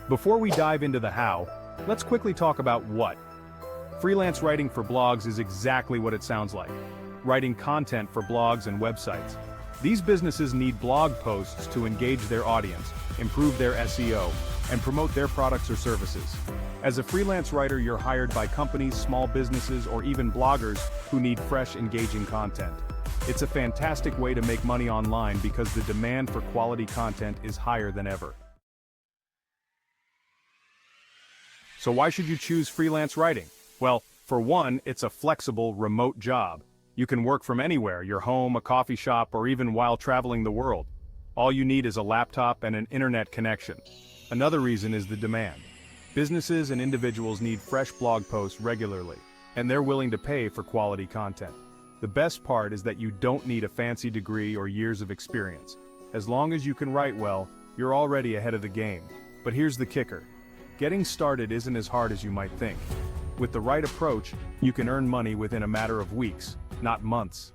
Before we dive into the how, let's quickly talk about what. Freelance writing for blogs is exactly what it sounds like. Writing content for blogs and websites. These businesses need blog posts to engage their audience, improve their SEO, and promote their products or services. As a freelance writer, you're hired by companies, small businesses, or even bloggers who need fresh, engaging content. It's a fantastic way to make money online because the demand for quality content is higher than ever. So why should you choose freelance writing? Well, for one, it's a flexible, remote job. You can work from anywhere, your home, a coffee shop, or even while traveling the world. All you need is a laptop and an internet connection. Another reason is the demand. Businesses and individuals need fresh blog posts regularly, and they're willing to pay for quality content. The best part is that you don't need a fancy degree or years of experience. As long as you can write well, you're already ahead of the game. But here's the kicker. Getting started isn't as hard as you might think. With the right approach, you can earn money within a matter of weeks, not months.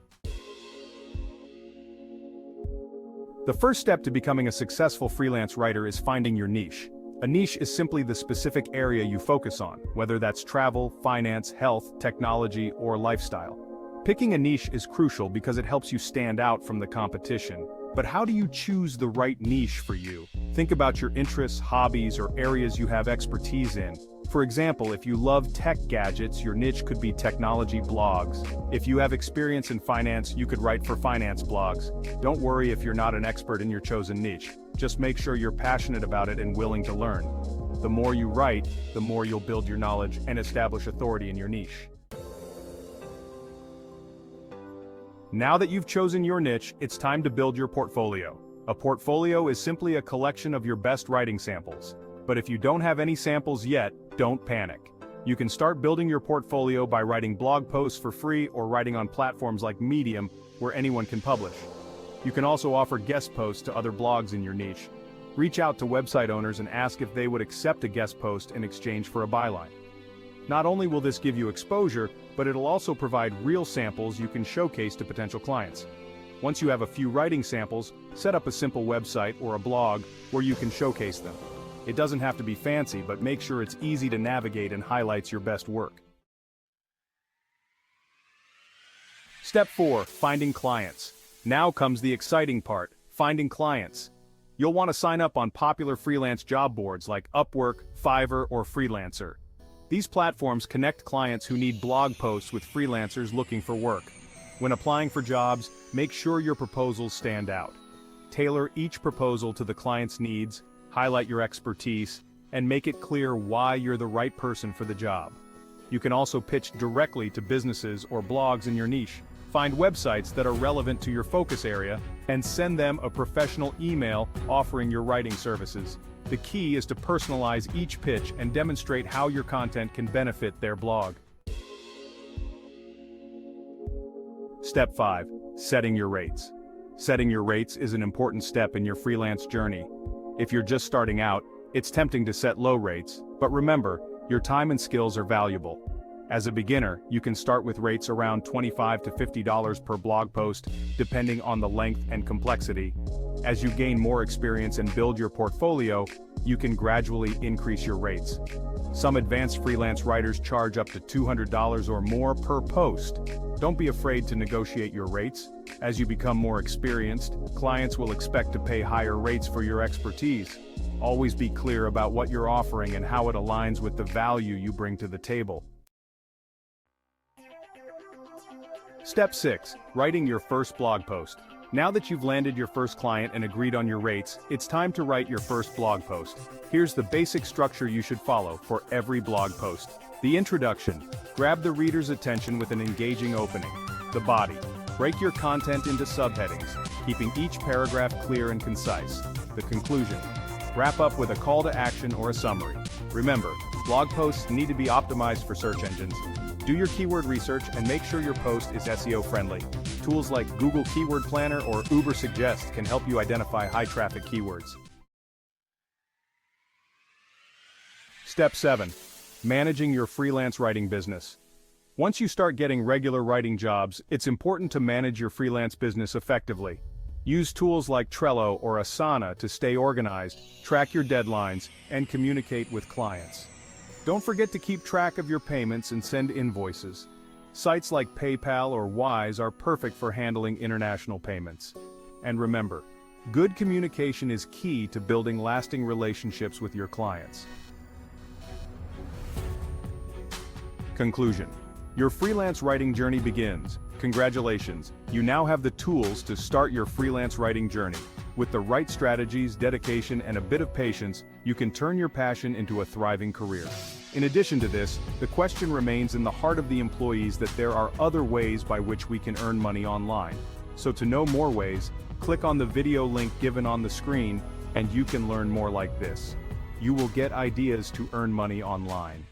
The first step to becoming a successful freelance writer is finding your niche. A niche is simply the specific area you focus on, whether that's travel, finance, health, technology, or lifestyle. Picking a niche is crucial because it helps you stand out from the competition. But how do you choose the right niche for you? Think about your interests, hobbies, or areas you have expertise in. For example, if you love tech gadgets, your niche could be technology blogs. If you have experience in finance, you could write for finance blogs. Don't worry if you're not an expert in your chosen niche. Just make sure you're passionate about it and willing to learn. The more you write, the more you'll build your knowledge and establish authority in your niche. Now that you've chosen your niche, it's time to build your portfolio. A portfolio is simply a collection of your best writing samples. But if you don't have any samples yet, don't panic. You can start building your portfolio by writing blog posts for free or writing on platforms like Medium, where anyone can publish. You can also offer guest posts to other blogs in your niche. Reach out to website owners and ask if they would accept a guest post in exchange for a byline. Not only will this give you exposure, but it'll also provide real samples you can showcase to potential clients. Once you have a few writing samples, set up a simple website or a blog where you can showcase them. It doesn't have to be fancy, but make sure it's easy to navigate and highlights your best work. Step 4. Finding clients. Now comes the exciting part, finding clients. You'll want to sign up on popular freelance job boards like Upwork, Fiverr, or Freelancer. These platforms connect clients who need blog posts with freelancers looking for work. When applying for jobs, make sure your proposals stand out. Tailor each proposal to the client's needs, highlight your expertise, and make it clear why you're the right person for the job. You can also pitch directly to businesses or blogs in your niche. Find websites that are relevant to your focus area and send them a professional email offering your writing services. The key is to personalize each pitch and demonstrate how your content can benefit their blog. Step 5. Setting your rates. Setting your rates is an important step in your freelance journey. If you're just starting out, it's tempting to set low rates, but remember, your time and skills are valuable. As a beginner, you can start with rates around $25 to $50 per blog post, depending on the length and complexity. As you gain more experience and build your portfolio, you can gradually increase your rates. Some advanced freelance writers charge up to $200 or more per post. Don't be afraid to negotiate your rates. As you become more experienced, clients will expect to pay higher rates for your expertise. Always be clear about what you're offering and how it aligns with the value you bring to the table. Step 6. Writing your first blog post. Now that you've landed your first client and agreed on your rates, it's time to write your first blog post. Here's the basic structure you should follow for every blog post. The introduction. Grab the reader's attention with an engaging opening. The body. Break your content into subheadings, keeping each paragraph clear and concise. The conclusion. Wrap up with a call to action or a summary. Remember, blog posts need to be optimized for search engines. Do your keyword research and make sure your post is SEO friendly. Tools like Google Keyword Planner or Ubersuggest can help you identify high-traffic keywords. Step 7. Managing your freelance writing business. Once you start getting regular writing jobs, it's important to manage your freelance business effectively. Use tools like Trello or Asana to stay organized, track your deadlines, and communicate with clients. Don't forget to keep track of your payments and send invoices. Sites like PayPal or Wise are perfect for handling international payments. And remember, good communication is key to building lasting relationships with your clients. Conclusion. Your freelance writing journey begins. Congratulations, you now have the tools to start your freelance writing journey. With the right strategies, dedication, and a bit of patience, you can turn your passion into a thriving career. In addition to this, the question remains in the heart of the employees that there are other ways by which we can earn money online. So to know more ways, click on the video link given on the screen, and you can learn more like this. You will get ideas to earn money online.